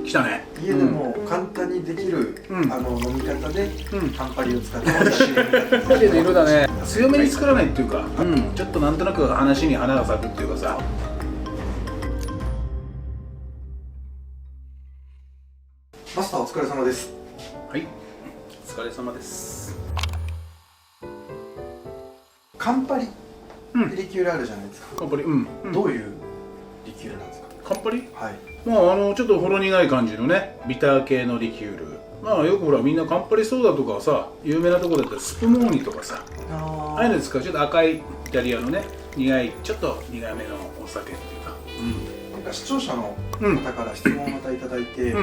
来たね。家でも簡単にできる、飲み方で、カンパリを使って美味しい飲み方。綺麗な色だね。強めに作らないっていうか、ちょっとなんとなく話に花が咲くっていうかさ。マスターお疲れ様です。はい、お疲れ様です。カンパリリキュールあるじゃないですか。カンパリ、どういうリキュールなんですか。カンパリ、はい。まあちょっとほろ苦い感じのね、ビター系のリキュール。まあよくほらみんなカンパリソーダとかさ、有名なところだったらスプモーニとかさ、ああいうの使うちょっと赤いイタリアのね、苦いちょっと苦めのお酒っていうか。なんか視聴者の方から質問をまたいただいて、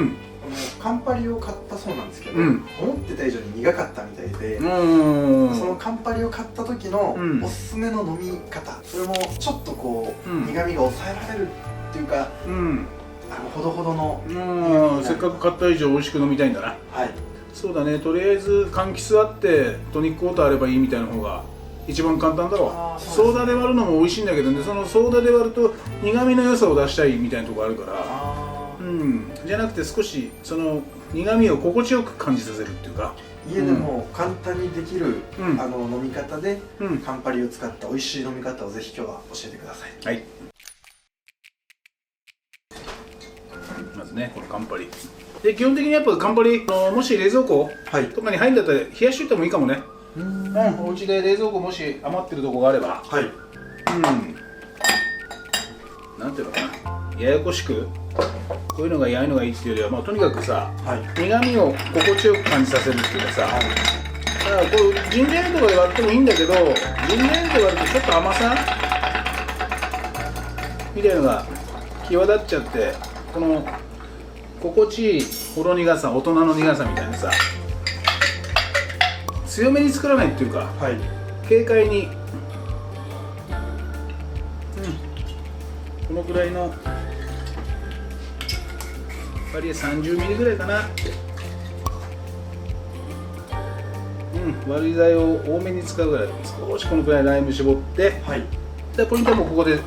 カンパリを買ったそうなんですけど、思ってた以上に苦かったみたいで、そのカンパリを買った時のおすすめの飲み方、それもちょっとこう、苦味が抑えられるっていうか、ほどほどの、せっかく買った以上美味しく飲みたいんだな。はい。そうだね、とりあえず柑橘あってトニックウォーターあればいいみたいな方が一番簡単だろう。ソーダで割るのも美味しいんだけどね、そのソーダで割ると苦味の良さを出したいみたいなところあるから、じゃなくて少しその苦味を心地よく感じさせるっていうか、家でも簡単にできる、飲み方で、カンパリを使った美味しい飲み方をぜひ今日は教えてください。はい。まずね、このカンパリで、基本的にやっぱカンパリ、もし冷蔵庫とかに入んだったら冷やしといてもいいかもね。お家で冷蔵庫もし余ってるとこがあれば、なんていうのかな、ややこしくこういうのがいい、ああいうのがいいっていうよりは、とにかくさ、苦味を心地よく感じさせるっていうかさ、だからこうジンジャーエールとかで割ってもいいんだけど、ジンジャーエールで割るとちょっと甘さみたいなのが際立っちゃって、この心地いいほろ苦さ、大人の苦さみたいなさ、強めに作らないっていうか、軽快に、このくらいの割合30ミリぐらいかな。割り剤を多めに使うぐらい、少しこのくらいライム絞って、でポイントはもうここで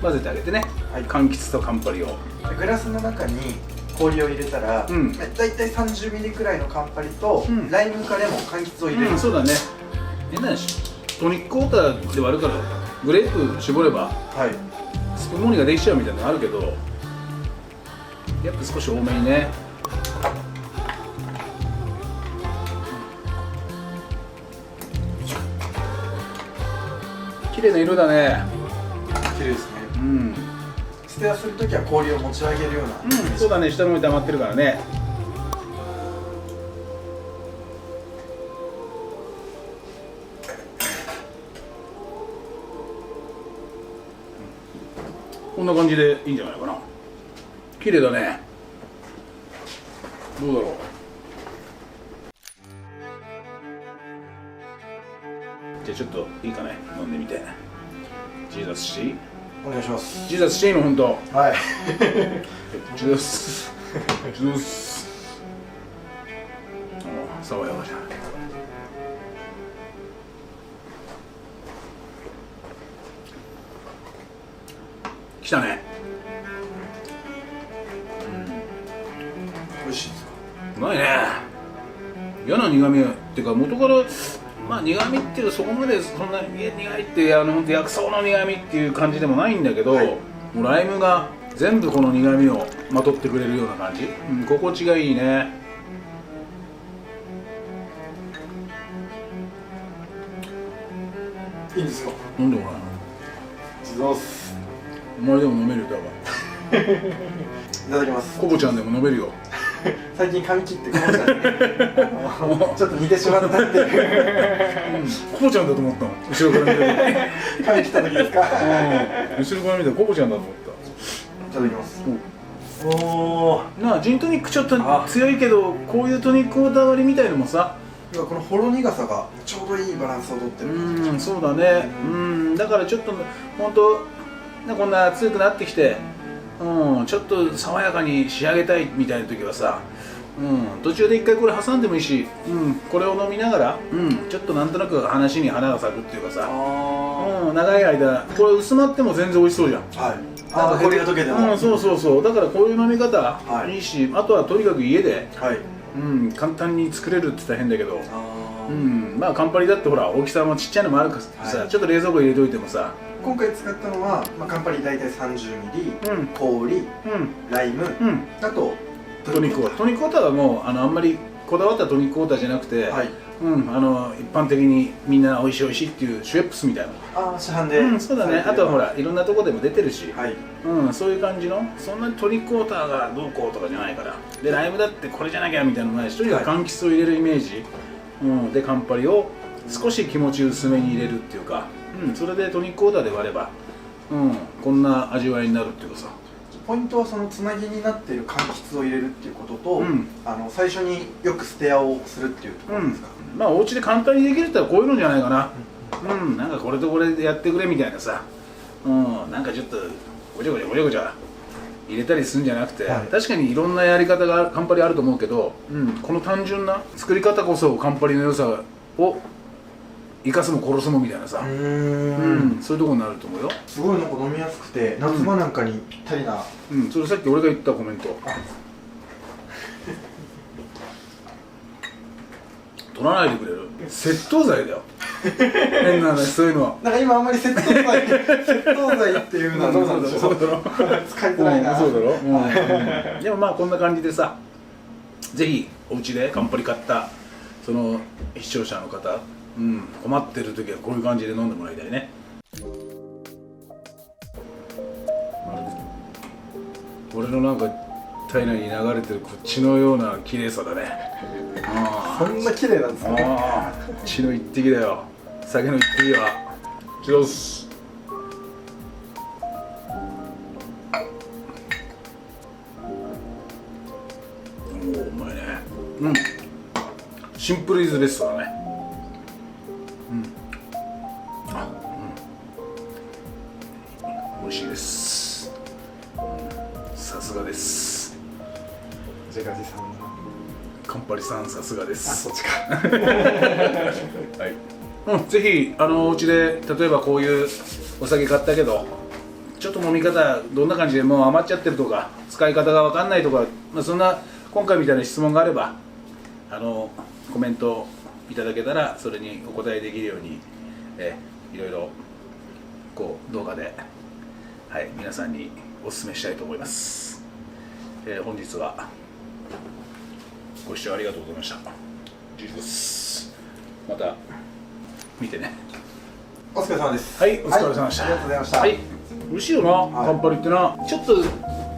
混ぜてあげてね、柑橘とカンパリを。グラスの中に氷を入れたら、だいたい30ミリくらいのカンパリと、ライムかレモン、柑橘を入れる。そうだね。変な話、トニックウォーターで割るからグレープ絞れば、スプモーニができちゃうみたいなのあるけど、やっぱ少し多めにね。綺麗な色だね。綺麗ですね。ステアするときは氷を持ち上げるような。そうだね、下の方に溜まってるからね。こんな感じでいいんじゃないかな。綺麗だね。どうだろう。じゃあちょっといいかね、飲んでみて。ジーザスシー。お願いします。ジーザスシーの本当。はい。ジーザス。ジーザス。爽やかじゃん。来たね。美味しいですか。うまいね。嫌な苦味っていうか、元から苦味っていうそこまでそんな苦いって本当薬草の苦味っていう感じでもないんだけど、もうライムが全部この苦味をまとってくれるような感じ、心地がいいね。いいんですか。飲んでもらうの。ジゾス。お前でも飲めるよ多分。いただきます。コボちゃんでも飲めるよ。最近髪切ってコボちゃんにちょっと似てしまったっていう。コボちゃんだと思ったの。後ろから見た髪切った時ですか。後ろから見たらコボちゃんだと思った。いただきます。おお。なあ、ジントニックちょっと強いけど、こういうトニックウォーター割りみたいのもさ、このほろ苦さがちょうどいいバランスをとってる。そうだね。だからちょっと本当こんな強くなってきて、ちょっと爽やかに仕上げたいみたいな時はさ、途中で一回これ挟んでもいいし、これを飲みながら、ちょっとなんとなく話に花が咲くっていうかさ、長い間これ薄まっても全然美味しそうじゃん。これが溶けても、そうそうそう、だからこういう飲み方はいいいし、あとはとにかく家で、はい、簡単に作れるって言ったら変だけど、まあカンパリだってほら大きさもちっちゃいのもあるからさ、ちょっと冷蔵庫入れといてもさ。今回使ったのは、カンパリ大体30ミリ、氷、ライム、あとトニックウォーターはもうあんまりこだわったトニックウォーターじゃなくて、一般的にみんな美味しい美味しいっていうシュエップスみたいな、市販で、そうだね。あとはほらいろんなとこでも出てるし、そういう感じの、そんなにトニックウォーターがどうこうとかじゃないから。でライムだってこれじゃなきゃみたいなのもないし、とにかく柑橘を入れるイメージ、でカンパリを少し気持ち薄めに入れるっていうか、それでトニックウォーターで割れば、こんな味わいになるっていうかさ。ポイントはそのつなぎになっている柑橘を入れるっていうことと、最初によくステアをするっていうところですか。まあお家で簡単にできるってのはこういうのじゃないかな。なんかこれとこれでやってくれみたいなさ、なんかちょっとごちゃごちゃごちゃごちゃ入れたりするんじゃなくて、確かにいろんなやり方がカンパリあると思うけど、この単純な作り方こそカンパリの良さを生かすも殺すもみたいなさ、そういうところになると思うよ。すごいなんか飲みやすくて夏場なんかにぴったりな、それさっき俺が言ったコメント取らないでくれる？窃盗罪だよ変な話、そういうのはなんか今あんまり窃盗罪っていうのはどうなんでしょう。そうだろ使いづらいな。そうだろ、でもまあこんな感じでさ、ぜひお家でカンパリ買ったその視聴者の方、困ってる時はこういう感じで飲んでもらいたいね。俺のなんか体内に流れてる血のような綺麗さだね。そんな綺麗なんですか。血の一滴だよ。酒の一滴は。チロス。うまいね。シンプルイズベストだね。美味しいです。さすがです。ジェガジさんのカンパリさん、さすがです。そっちかはい、ぜひお家で例えばこういうお酒買ったけどちょっと飲み方どんな感じでもう余っちゃってるとか使い方が分かんないとか、そんな今回みたいな質問があればコメントいただけたらそれにお答えできるように、いろいろこう動画で、皆さんにお勧めしたいと思います。本日はご視聴ありがとうございました。ジュリです。また見てね。お疲れ様です。はい、お疲れ様でした。ありがとうございました。はい、美味しいよな、カンパリってな。ちょっと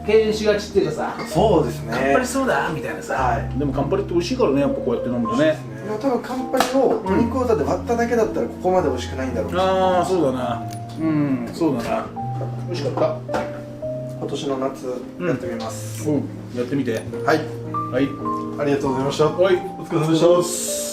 敬遠しがちっていうかさ、そうですね。カンパリそうだみたいなさ、でもカンパリって美味しいからね、やっぱこうやって飲むとね。でも多分カンパリをトニックウォーターで割っただけだったらここまで美味しくないんだろう。ああ、そうだな。そうだな。美味しかった。今年の夏やってみます。やってみて。はい。はい。ありがとうございました。はい、お疲れ様でした。